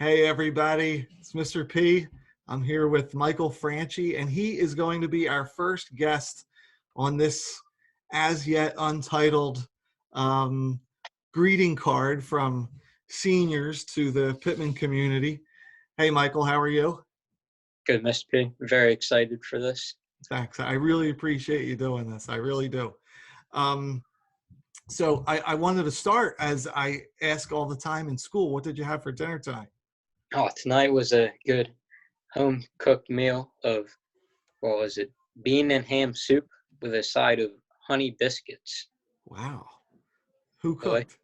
Hey everybody, it's Mr. P. I'm here with Michael Franchi, and he is going to be our first guest on this as yet untitled um, greeting card from seniors to the Pitman community. Hey Michael, how are you? Good, Mr. P. Very excited for this. Thanks. I really appreciate you doing this. I really do. Um, so I wanted to start as I ask all the time in school, what did you have for dinner tonight? Oh, tonight was a good home cooked meal of, what was it? Bean and ham soup with a side of honey biscuits. Wow. Who Really? cooked?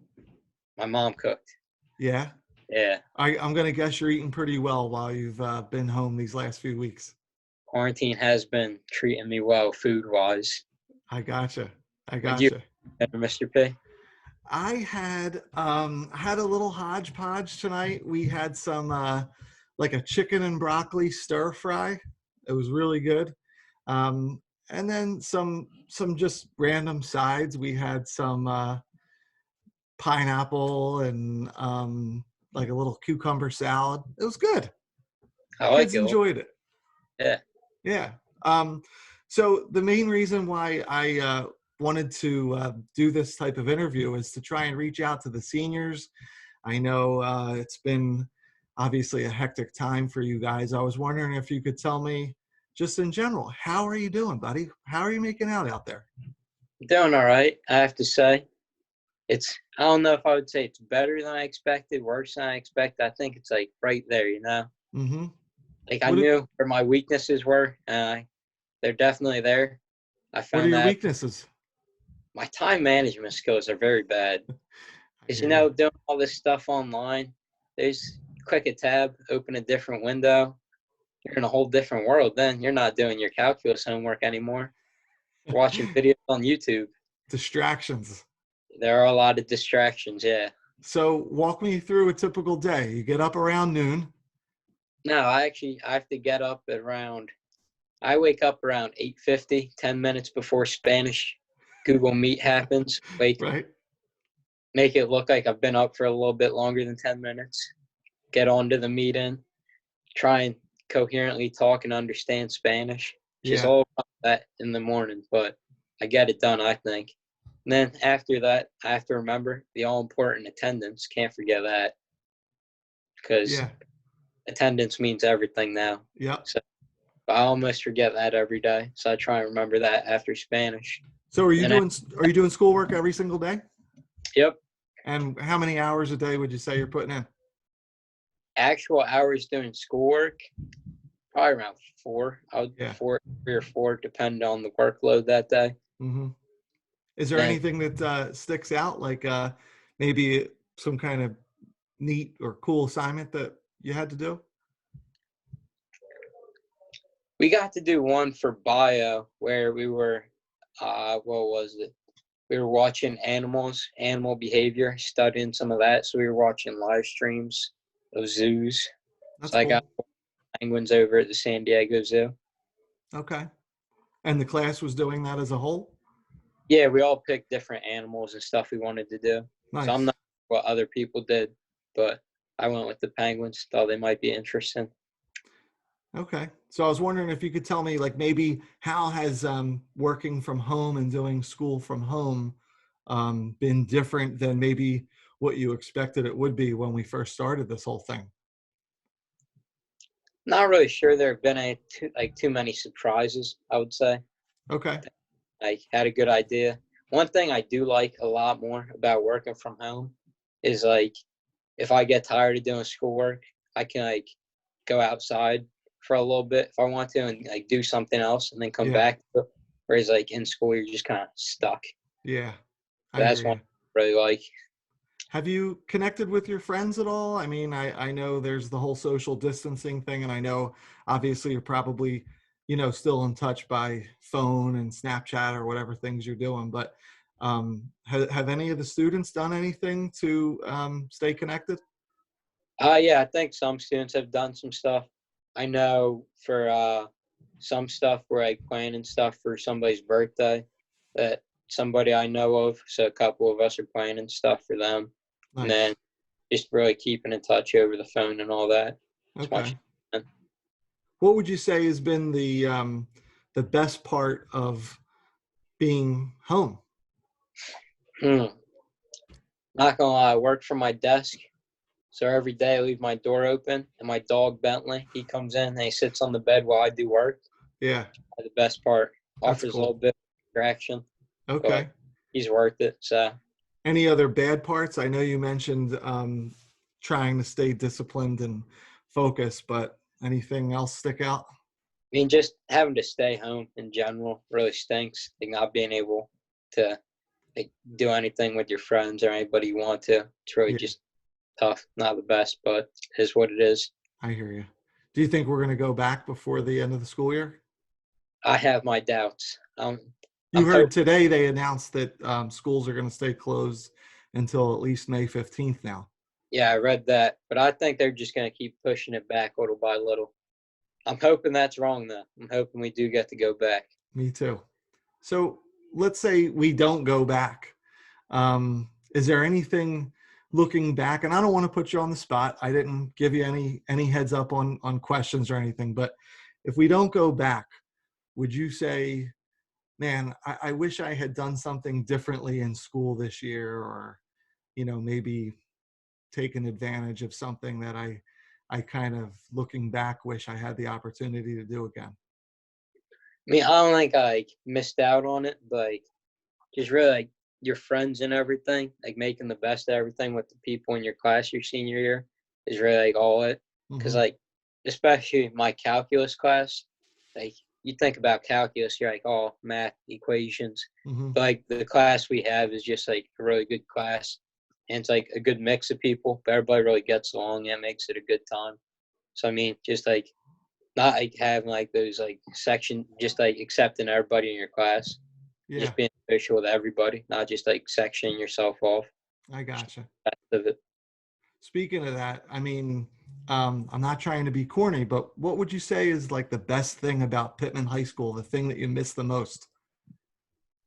My mom cooked. Yeah. Yeah. I'm going to guess you're eating pretty well while you've been home these last few weeks. Quarantine has been treating me well food wise. I gotcha. I What'd you gotcha. have, Mr. P? I had a little hodgepodge tonight. We had some like a chicken and broccoli stir fry. It was really good. And then some just random sides. We had some pineapple and like a little cucumber salad. It was good. I like Kids it. enjoyed it. Yeah. Yeah. Um, so the main reason why I wanted to do this type of interview is to try and reach out to the seniors. I know it's been obviously a hectic time for you guys. I was wondering if you could tell me, just in general, how are you doing, buddy? How are you making out there? Doing all right, I have to say. I don't know if I would say it's better than I expected, worse than I expected. I think it's like right there, you know? Mm-hmm. Like I What are, knew where my weaknesses were, and they're definitely there. I what are found your that weaknesses? my time management skills are very bad. I Because, hear you. doing all this stuff online, there's click a tab, open a different window. You're in a whole different world then. You're not doing your calculus homework anymore. You're watching videos on YouTube. Distractions. There are a lot of distractions, yeah. So walk me through a typical day. You get up around noon. No, I have to get up at around, I wake up around 8:50, 10 minutes before Spanish Google Meet happens. Right? Make it look like I've been up for a little bit longer than 10 minutes. Get onto the meeting, try and coherently talk and understand Spanish, which is Yeah. all about that in the morning, but I get it done, I think. And then after that, I have to remember the all important attendance. Can't forget that because Yeah. attendance means everything now. Yep. So I almost forget that every day. So I try and remember that after Spanish. So Then, are you doing schoolwork every single day? yep, And how many hours a day would you say you're putting in? actual hours doing schoolwork, probably around four. I would Yeah. 3 or 4, depending on the workload that day. Mm-hmm. Is there Then anything that sticks out, like maybe some kind of neat or cool assignment that you had to do? we got to do one for bio where we were, what was it? We were watching animal behavior, studying some of that. So we were watching live streams of zoos. That's So I got cool. penguins over at the San Diego Zoo. Okay. And the class was doing that as a whole? Yeah, we all picked different animals and stuff we wanted to do. So I'm Nice. not sure what other people did, but I went with the penguins. Thought they might be interesting. Okay. So I was wondering if you could tell me, like, maybe how has working from home and doing school from home been different than maybe what you expected it would be when we first started this whole thing? Not really sure there have been too many surprises, I would say. Okay. I had a good idea. One thing I do like a lot more about working from home is like if I get tired of doing schoolwork, I can like go outside for a little bit if I want to and like do something else and then come Yeah. back. Whereas like in school, you're just kind of stuck. Yeah. I hear That's one you. I really like. Have you connected with your friends at all? I mean, I know there's the whole social distancing thing, and I know obviously you're probably, still in touch by phone and Snapchat or whatever things you're doing, but have any of the students done anything to stay connected? Yeah, I think some students have done some stuff. I know for some stuff we're like planning stuff for somebody's birthday that somebody I know of. So a couple of us are planning stuff for them. And then Nice. just really keeping in touch over the phone and all that as much as Okay. I can. What would you say has been the best part of being home? Hmm. Not gonna lie, I work from my desk. So every day I leave my door open and my dog Bentley, he comes in and he sits on the bed while I do work. Yeah, The best part, that's offers a little cool. bit of distraction, but Okay. he's worth it. So Any other bad parts? I know you mentioned trying to stay disciplined and focused, but anything else stick out? I mean, just having to stay home in general really stinks. Like not being able to like do anything with your friends or anybody you want to. It's really Yeah, just tough. Not the best, but it is what it is. I hear you. Do you think we're going to go back before the end of the school year? I have my doubts. You I'm heard hoping. today they announced that schools are going to stay closed until at least May 15th now. Yeah, I read that, but I think they're just going to keep pushing it back little by little. I'm hoping that's wrong, though. I'm hoping we do get to go back. Me too. So let's say we don't go back. Is there anything looking back? And I don't want to put you on the spot. I didn't give you any heads up on questions or anything. But if we don't go back, would you say, man, I wish I had done something differently in school this year, or maybe taken advantage of something that I kind of looking back wish I had the opportunity to do again? I mean, I don't think I like, missed out on it, but like, just really like your friends and everything, like making the best of everything with the people in your class your senior year is really like all it. Because Hmm. like, especially my calculus class, like you think about calculus, you're like, oh, math equations. Hmm. But like the class we have is just like a really good class, and it's like a good mix of people. But everybody really gets along, and it makes it a good time. So I mean, just like not like having like those like section, just like accepting everybody in your class, Yeah, just being social with everybody, not just like sectioning yourself off. I gotcha. Of it. Speaking of that, I mean, I'm not trying to be corny, but what would you say is like the best thing about Pitman High School, the thing that you miss the most?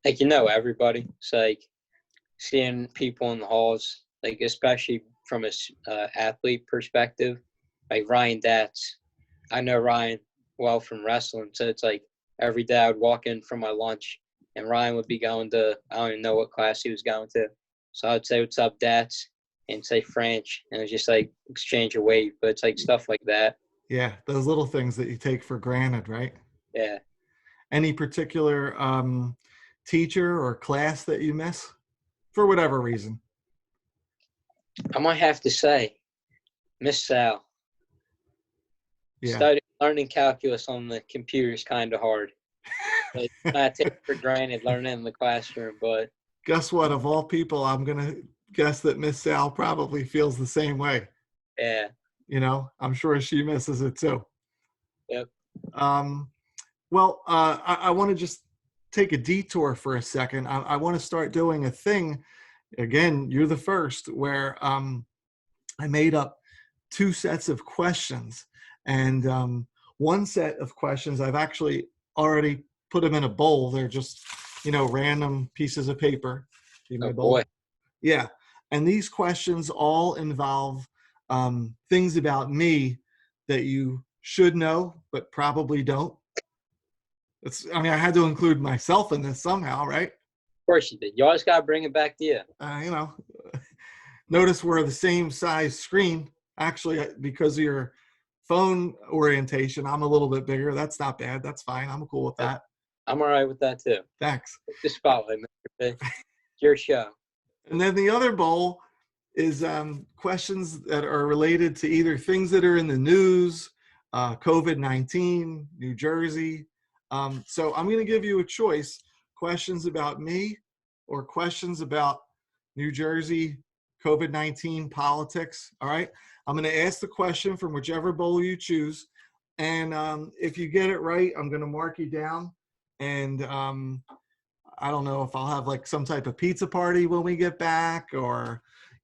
Like everybody. It's like seeing people in the halls, like especially from a athlete perspective, like Ryan Datz. I know Ryan well from wrestling, so it's like every day I'd walk in from my lunch, and Ryan would be going to I don't even know what class he was going to, so I'd say what's up, Datz, and say French, and it was just like exchange a wave, but it's like stuff like that. Yeah, those little things that you take for granted, right? Yeah, Any particular teacher or class that you miss for whatever reason? I might have to say Miss Sal. Yeah. Study learning calculus on the computer is kind of hard. Like, I take for granted learning in the classroom, but Guess what? Of all people, I'm gonna guess that Miss Sal probably feels the same way. yeah, I'm sure she misses it too. yep. Um, well, I want to just take a detour for a second. I want to start doing a thing. Again, you're the first where I made up two sets of questions, and one set of questions I've actually already put them in a bowl. They're just random pieces of paper. See my Oh boy, bowl? Yeah. And these questions all involve things about me that you should know, but probably don't. I had to include myself in this somehow, right? of course you did. You always gotta bring it back to you. Uh, you know, Notice we're the same size screen. Actually, because of your phone orientation, I'm a little bit bigger. That's not bad. That's fine. I'm cool with Yep. that. I'm all right with that too. Thanks. The spotlight, Mr. P. It's your show. And then the other bowl is questions that are related to either things that are in the news, COVID-19, New Jersey. So I'm going to give you a choice: questions about me or questions about New Jersey, COVID-19 politics. All right. I'm going to ask the question from whichever bowl you choose. And if you get it right, I'm going to mark you down. And I don't know if I'll have like some type of pizza party when we get back, or,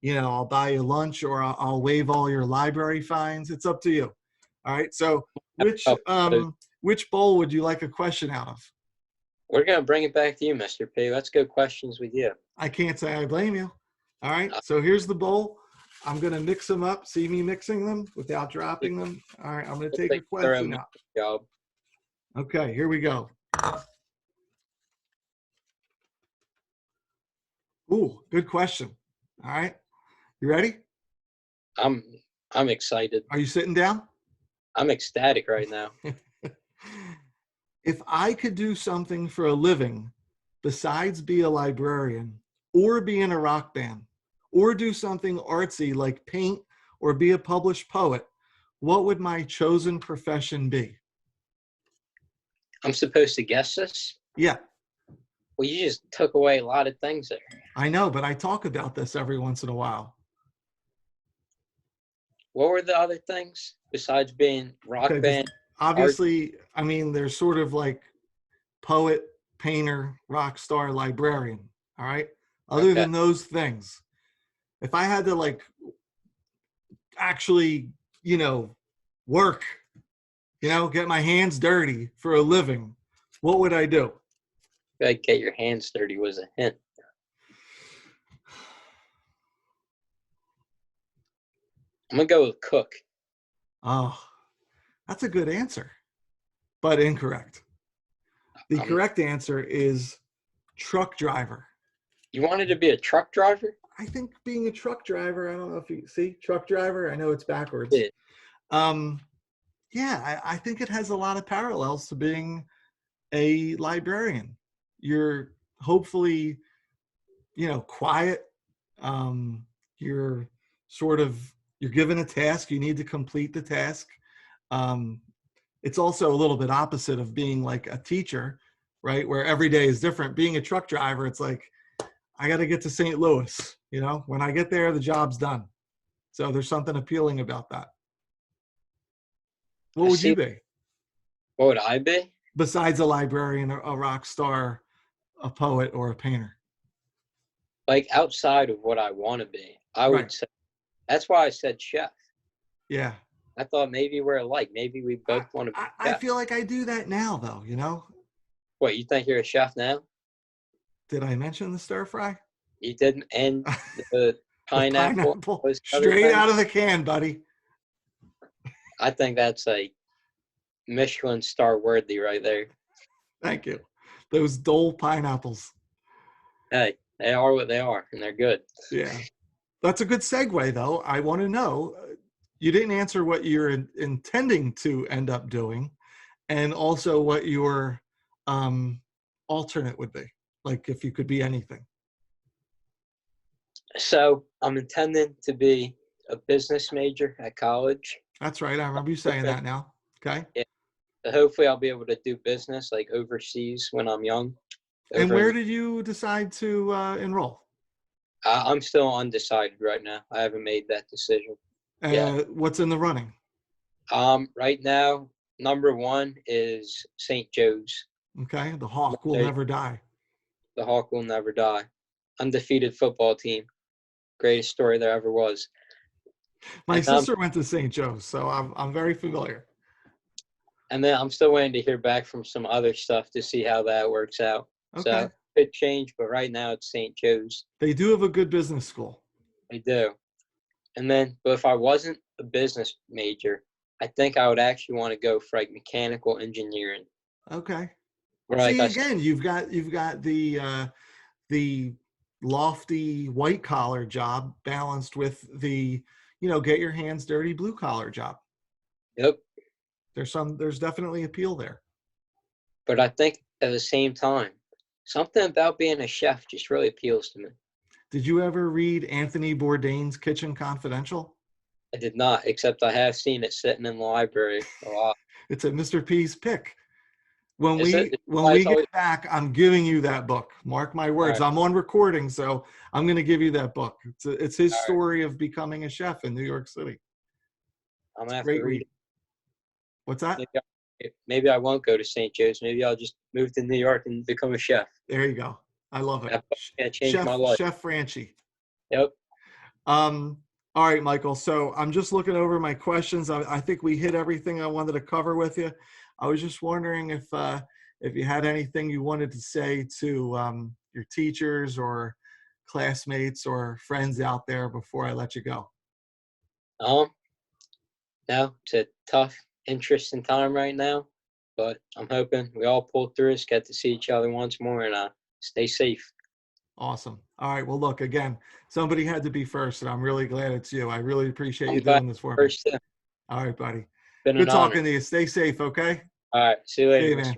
I'll buy you lunch, or I'll waive all your library fines. It's up to you. All right. So Oh, which bowl would you like a question out of? we're gonna bring it back to you, Mr. P. Let's go questions with you. I can't say I blame you. All right. Uh, So here's the bowl. I'm going to mix them up. See me mixing them without dropping them? All right, I'm going to Looks take a like they're a question mix out. job. Okay, here we go. Ooh, good question. All right, you ready? I'm I'm excited. Are you sitting down? I'm ecstatic right now. If I could do something for a living besides be a librarian or be in a rock band or do something artsy like paint or be a published poet, what would my chosen profession be? I'm supposed to guess this? Yeah, Well, you just took away a lot of things there. I know, but I talk about this every once in a while. What were the other things besides being rock Okay, band art? obviously, I mean, there's sort of like poet, painter, rock star, librarian. All right. Other Okay. than those things, if I had to like actually, work, get my hands dirty for a living, what would I do? Like get your hands dirty was a hint. I'm gonna go with cook. Oh, that's a good answer, but incorrect. The Um, correct answer is truck driver. you wanted to be a truck driver? I think being a truck driver, I don't know if you see truck driver, I know it's backwards. Yeah. Um, yeah, I think it has a lot of parallels to being a librarian. You're hopefully, quiet. Um, you're you're given a task. You need to complete the task. Um, it's also a little bit opposite of being like a teacher, right? Where every day is different. Being a truck driver, it's like, I got to get to St. Louis. When I get there, the job's done. So there's something appealing about that. What I would you see. be? What would I be? Besides a librarian, a rock star, a poet, or a painter? Like outside of what I want to be, I Right. would say that's why I said chef. Yeah. I thought maybe we're alike. Maybe we I, both want to be I chefs. feel like I do that now, though. What, you think you're a chef now? Did I mention the stir fry? You didn't, and the The pineapple, pineapple, those other straight things. out of the can, buddy. I think that's like Michelin star worthy right there. Thank you. Those Dole pineapples. Hey, they are what they are, and they're good. Yeah. That's a good segue, though. I want to know, you didn't answer what you're intending to end up doing and also what your um, alternate would be, like if you could be anything. So I'm intending to be a business major at college. That's right. I remember you saying that now. Okay. Yeah. So hopefully I'll be able to do business like overseas when I'm young. And Over where in, did you decide to enroll? I'm still undecided right now. I haven't made that decision yet. What's in the running? Right now, number one is St. Joe's. Okay. The Hawk will never die. The Hawk will never die. Undefeated football team. Greatest story there ever was. My And sister went to St. Joe's, so I'm very familiar. and then I'm still waiting to hear back from some other stuff to see how that works out. Okay. So it could change, but right now it's St. Joe's. They do have a good business school. They do. And then, but if I wasn't a business major, I think I would actually want to go for like mechanical engineering. Okay. Or like See, again, you've got the lofty white collar job balanced with the get your hands dirty blue collar job. yep. There's definitely appeal there. But I think at the same time, something about being a chef just really appeals to me. Did you ever read Anthony Bourdain's Kitchen Confidential? I did not, except I have seen it sitting in the library a lot. It's a Mr. P's pick. When Is it? we Always, get back, I'm giving you that book. Mark my words. right. I'm on recording, so I'm going to give you that book. It's his All right. story of becoming a chef in New York City. I'm going to have Great to read read. it. What's that? Maybe I won't go to St. Joe's. Maybe I'll just move to New York and become a chef. There you go. I love it. That book's going to change my life. Chef Franchi. Yep. All right, Michael. So I'm just looking over my questions. I think we hit everything I wanted to cover with you. I was just wondering if you had anything you wanted to say to your teachers or classmates or friends out there before I let you go. Um, no, it's a tough, interesting time right now, but I'm hoping we all pull through this, get to see each other once more, and stay safe. Awesome. All right. Well, look, again, somebody had to be first, and I'm really glad it's you. I really appreciate I'm you glad doing this for me. first too. All right, buddy. Been Good an honor. talking to you. Stay safe, okay? All right, see you See later, you, Mr. man.